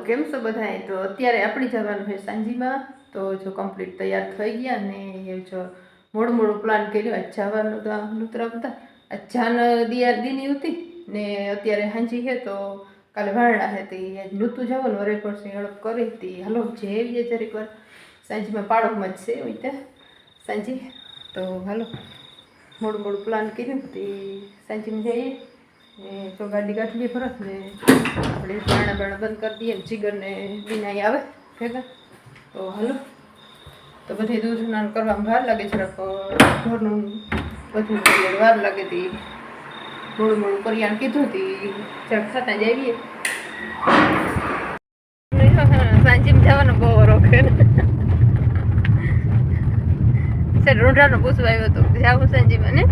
કેમ છો બધા? તો અત્યારે આપણી જવાનું છે સાંજીમાં. તો જો કમ્પ્લીટ તૈયાર થઈ ગયા ને એ જો મોડું પ્લાન કર્યો આજ જવાનું. તો નૂતરા બધા આજ જાન દીની હતી ને અત્યારે સાંજી છે તો કાલે વારણા હતી નૂતું જવાનું વરે પડશે હળપ કરી હતી. હાલો જેવીએ જરીક વાર સાંજીમાં પાડોમાં જ છે હોય ત્યાં સાંજી. તો હાલો મોડું પ્લાન કર્યું તે સાંજીમાં જઈએ ને તો ગાડી કાઢીએ ફરત ને આપણે બાણા બંધ કરી દઈએ ને જીગરને વિનાઈ આવે ભેગા. તો હાલો તો બધી દૂધ સ્નાન કરવામાં વાર લાગે છે. ઘરનું બધું વાર લાગે હતી મોડું કરિયાણ કીધું હતી જરાક થતા જ આવીએ. સાંજીમાં જવાનો બહુ રોકે સર રૂંઢાનો પૂછવા આવ્યો હતો જાવું સાંજીમાં ને.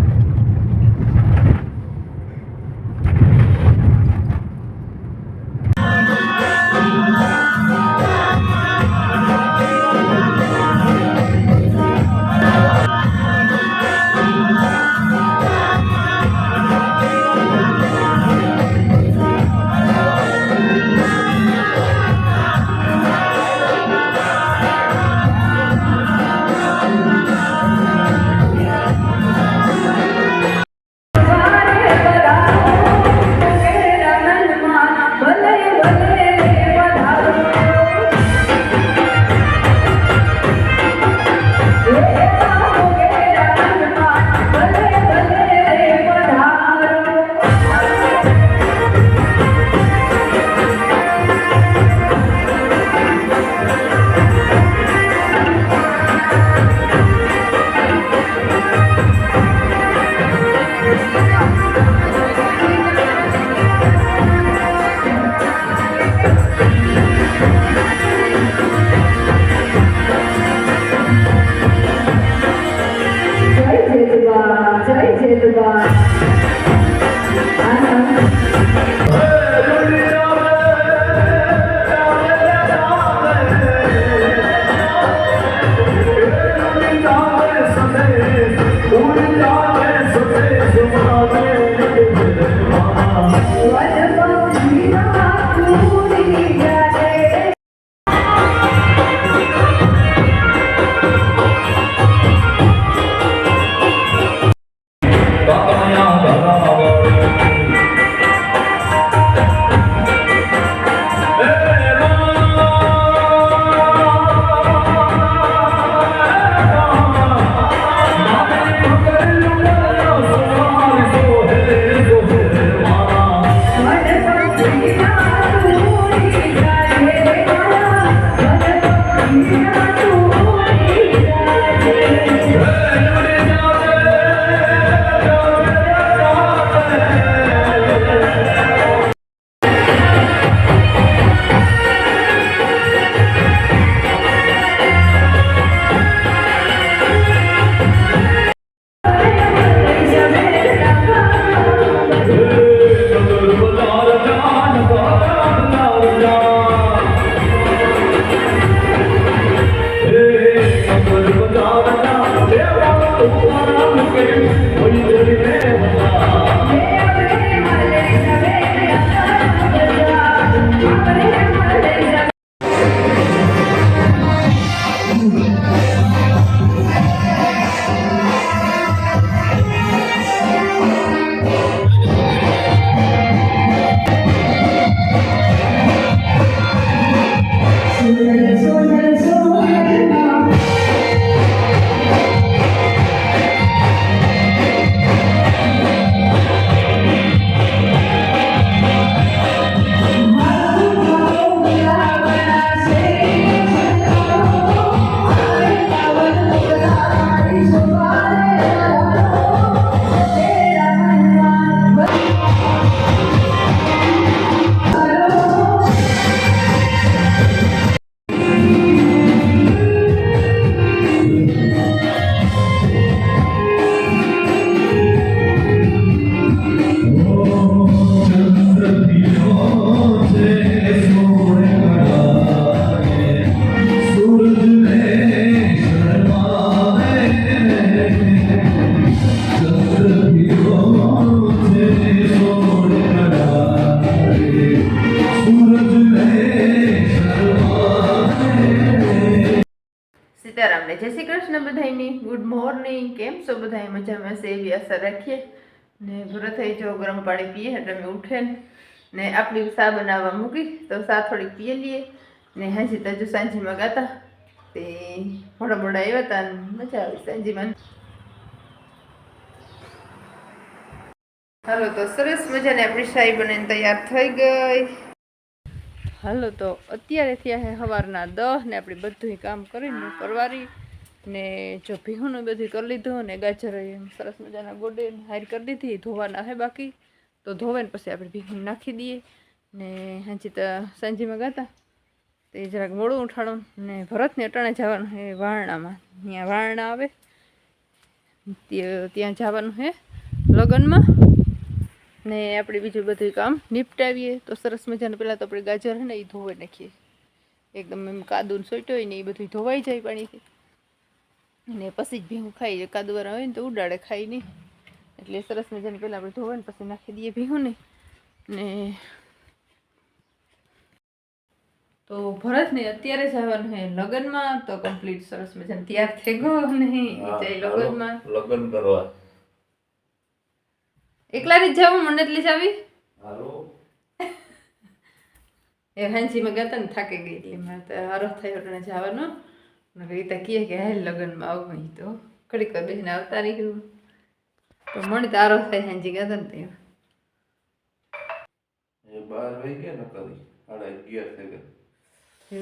સીતારામ ને જય શ્રી કૃષ્ણ બધાયની ગુડ મોર્નિંગ. કેમ છો બધા? મજામાં છે એવી આશા રાખીએ. ને ભરત જો ગરમ પાણી પીએ એટલે અમે ઉઠે ને આપણી ચા બનાવવા મૂકી તો ચા થોડીક પીએ લઈએ ને હાજી તજુ સાંજીમાં ગાતા તે મોડા મોડા આવ્યા હતા મજા આવી સાંજીમાં. હાલો તો સરસ મજાને આપણી શાહી બનીને તૈયાર થઈ ગઈ. હાલો તો અત્યારે થયા હે સવારના 10 ને આપણે બધું કામ કરીને પરવારી ને જો ભીહુંનું બધું કરી લીધું ને ગાજર એમ સરસ મજાના ગોડે હાર કરી દીધી. ધોવાના હે બાકી તો ધોવે ને પછી આપણે ભીહું નાખી દઈએ ને હાજી તો સાંજીમાં ગાતા તે જરાક મોડું ઉઠાડું ને ભરતને અટાણે જવાનું હે વારણામાં. ત્યાં વારણા આવે ત્યાં જવાનું હે લગ્નમાં ને આપણે બીજું બધું કામ નિપટાવીએ તો સરસ મજાનું. પહેલાં તો આપણે ગાજર હે ને એ ધોવાઈ નાખીએ એકદમ એમ કાદુને સોટ્યો હોય ને એ બધું ધોવાઈ જાય પાણીથી ને પછી જ ભીહું ખાઈ. કાદુવાળા હોય ને તો ઉડાડે ખાઈ નહીં એટલે સરસ મજાનું પહેલાં આપણે ધોવાય ને પછી નાખી દઈએ ભીહું ને. તો ભરતને અત્યારે જવાનું હે લગ્નમાં તો કમ્પ્લીટ સરસ મજાનું તૈયાર થઈ ગયો ને એ જાય લગ્નમાં લગ્ન કરવા. એકલા જ જવું મને એટલી જ આવી એ હાંજીમાં ગયા ને થાકી ગઈ એટલે મારે તો હારો થયો એટલે જવાનું ને એ તો કહે કે હાલ લગ્નમાં આવું તો ઘડીક બેસીને આવતા રહ્યું તો મને તો આરો થાય. હાંજી ગયા ને ત્યાં એ બહાર વહી ગયા ને કરી 11:30 થઈ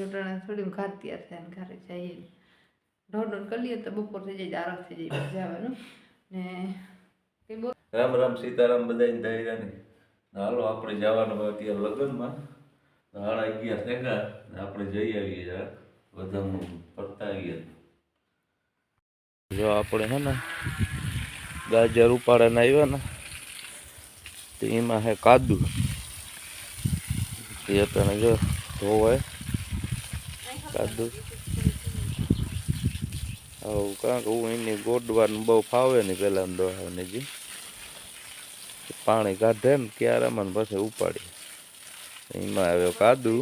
ગયા થોડી ઘર તૈયાર થાય ને ઘરે જઈએ ઢોઢ કરી લઈએ તો બપોર થઈ જાય આરો થઈ જાય જવાનું ને રામ રામ સીતારામ બધાને ધૈર્ય ને હાલો આપણે જવાનું અત્યારે લગ્નમાં 11:30 થઈ ગયા આપણે જઈ આવીએ જરા વધામણું ફરતા આવીએ. જો આપણે હે ને ગાજર ઉપાડીને આવ્યા ને તો એમાં હે કાદુ એ તને જો ધોવાય કાદુ આવું કારણ કે હું એની ગોડવાનું બહુ ફાવે નહીં પહેલાં દોહાને જી પાણી કાઢે ને ક્યારામાં પછી ઉપાડી એમાં આવ્યો કાદુ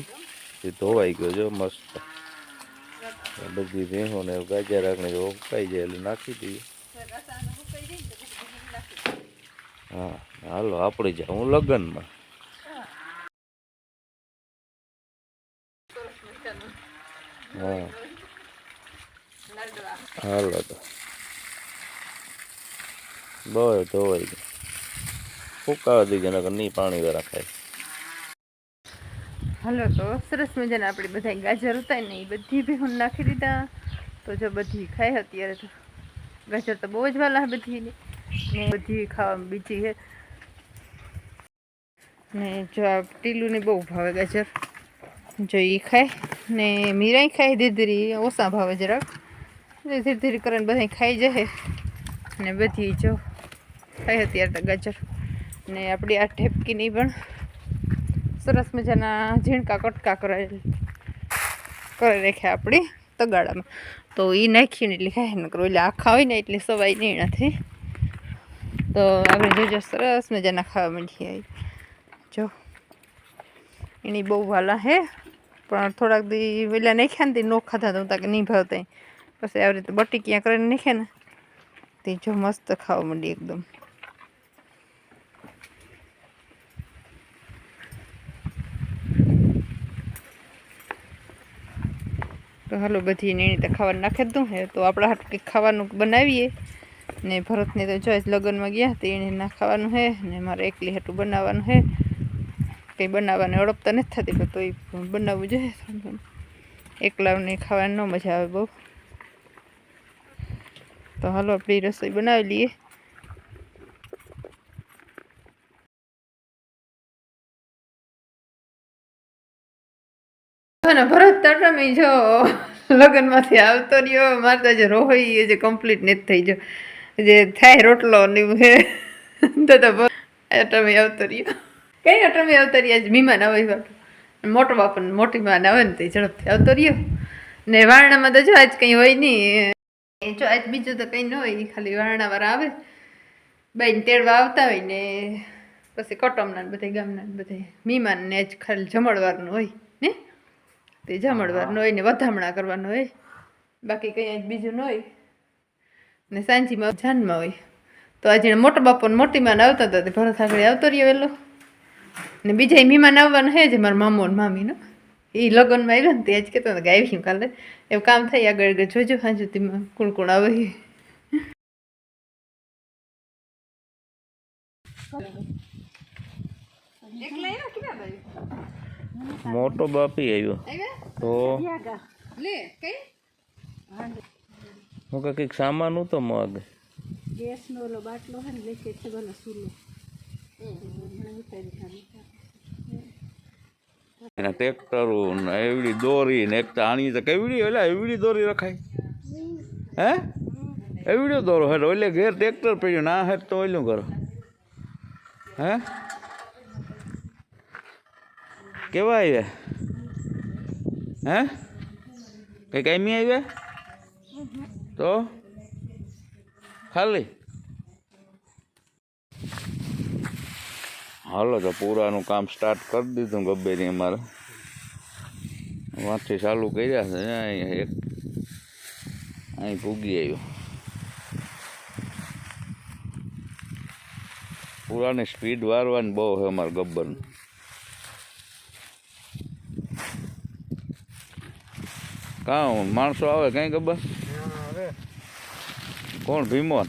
એ ધોવાઈ ગયો જો મસ્ત. બધી ભેહો ને ગાજર રાખને જો ઉકાઈ જાય એટલે નાખી દઈએ. હા હાલો આપણે જાઉં લગ્નમાં. હા હાલો તો બહુ ધોવાઈ ગયો ફૂકાવા દીધે નકર નહીં પાણી વાળા ખાય. હાલો તો સરસ મજાના આપણે બધા ગાજર હતા ને એ બધી ભીહું નાખી દીધા તો જો બધી ખાય. અત્યારે તો ગાજર તો બહુ જ વાલા બધી ને બધી ખાવામાં બીજી છે ને જો આ ટીલુંને બહુ ભાવે ગાજર જો એ ખાય ને મીરાઈ ખાય ધીરે ઓછા ભાવે જરાક ધીરે ધીરે કરીને બધા ખાઈ જાય ને બધી જો ખાય અત્યારે તો ગાજર ને આપણી આ ઠેપકીની પણ સરસ મજાના ઝીણકા કટકા કરી રાખ્યા આપણી તગાડામાં તો એ નાખ્યું ને એટલે ખાય ને કરો એટલે આખા હોય ને એટલે સવાય નહીં એનાથી તો આપણે જોજો સરસ મજાના ખાવા માંડીએ. જો એની બહુ વાલા હે પણ થોડાક દી વેલા નાખ્યા ને તે નો ખાતા તો તાકે નહીં ભાવતા પછી આવી રીતે બટીકિયા કરીને નાખ્યા ને તે જો મસ્ત ખાવા માંડી એકદમ. તો હાલો બધી નેણી તો ખાવાનું નાખી દઉં હે તો આપણા હાથ કંઈક ખાવાનું બનાવીએ ને ભરતને તો જો લગ્નમાં ગયા તો એને ના ખાવાનું હે ને મારે એકલી હાટું બનાવવાનું હે. કંઈ બનાવવાને અડપતા નથી થતી પણ તો એ બનાવવું જોઈએ. એકલાને ખાવાની ન મજા આવે બહુ. તો હાલો આપણી રસોઈ બનાવી લઈએ. ભરત તટમી જો લગ્નમાંથી આવતો રહ્યો મારે તો જે રોહી એ જે કમ્પ્લીટ નથી થઈ ગયો જે થાય રોટલો ને હે તો અટમી આવતો રહ્યો. કઈ અટમી આવતો રહ્યા જ મહેમાન આવે મોટો બાપ મોટી માન આવે ને તે ઝડપથી આવતો રહ્યો ને વારણામાં તો જો આજ કંઈ હોય નહીં. જો આજ બીજું તો કંઈ ન હોય ખાલી વારણાવાળા આવે બાઈને તેડવા આવતા હોય ને પછી કટમના બધા ગામના બધા મહેમાનને જ ખાલી જમણવારનું હોય ને તે જમણવારનું હોય ને વધામણા કરવાનું હોય બાકી કંઈ જ બીજું ન હોય ને સાંજીમાં જાનમાં હોય. તો આજે મોટો બાપો ને મોટી માને આવતા હતા તે ભરત આગળ આવતો રહ્યો વહેલો ને બીજા મહેમાન આવવાના હે જ મારા મામો ને મામીનો એ લગ્નમાં આવ્યા ને તે આજ કહેતો કે આવ્યું કાલે એવું કામ થાય આગળ આગળ જોજો હા સુધીમાં કોણ કોણ આવે મોટો બાપી આવ્યો તો લે કઈ હું કંઈક સામાન હતો મગ ગેસનો ઓલો બાટલો હે ને લેકે છે બોલો સુલો એના ટ્રેક્ટરો ને એવડી દોરી ને એક તો આણી તો કેવડી એટલે એવડી દોરી રખાય હે એવડો દોરો હે ઓલે ઘેર ટ્રેક્ટર પડ્યું ના હે તો ઓલું કરો હે કેવા આવ્યા હે કઈ કામી આવ્યા તો ખાલી હાલો તો પૂરાનું કામ સ્ટાર્ટ કરી દીધું ગબ્બેરી અમારે વાંચી ચાલુ કર્યા છે એક અહીં પૂગી આવ્યો પૂરાની સ્પીડ વારવાની બહુ છે અમારે ગબ્બરનું કાં માણસો આવે કઈ ગબ્બર કોણ ભીમોન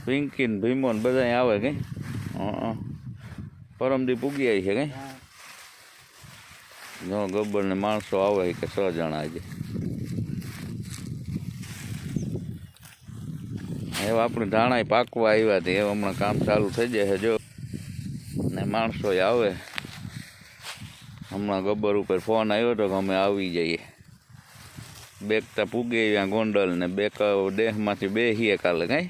પિંકી ને ભીમોન બધા આવે કઈ પરમદી પૂગી આવી છે કઈ જો ગબ્બર ને માણસો આવે કે 6 જણા આજે એવા આપણે ધાણા પાકવા આવ્યા હતા એવું હમણાં કામ ચાલુ થઈ જાય છે જો ને માણસો આવે હમણાં ગબ્બર ઉપર ફોન આવ્યો હતો કે અમે આવી જઈએ બેકતા પૂગે આવ્યા ગોંડલ ને બેક દેહમાંથી બેહીએ કાલે કઈ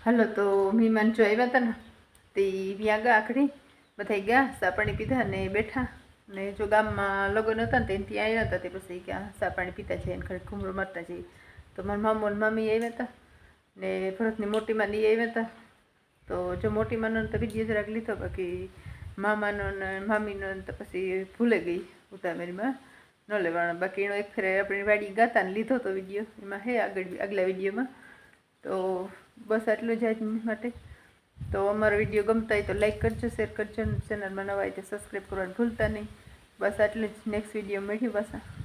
હાલો તો મહેમાન જો આવ્યા હતા ને તે વ્યા ગયા આખડી બધા ગયા ચા પાણી પીધા ને બેઠા ને જો ગામમાં લગ્ન હતા ને તેને ત્યાં આવ્યા હતા તે પછી ક્યાં ચા પાણી પીતા છે એને ખરી ઘૂમરો મારતા જઈએ તો મારા મામો ને મામી આવ્યા હતા ને ભરતની મોટી માં દી આવ્યા હતા તો જો મોટી માનો તો વિડીયો જરાક લીધો બાકી મામાનો ને મામીનો તો પછી ભૂલે ગઈ ઉતામેરીમાં ન લેવાના બાકી એનો એક ફેરે આપણી વાડી ગાતા ને લીધો તો વિડીયો એમાં હે આગલા વિડીયોમાં તો બસ આટલું જ આજ માટે તો અમારો વિડીયો ગમતા હોય તો લાઈક કરજો શેર કરજો ચેનલમાં નવા હોય તો સબસ્ક્રાઈબ કરવાનું ભૂલતા નહીં બસ આટલું જ નેક્સ્ટ વિડીયો મળ્યું પાછા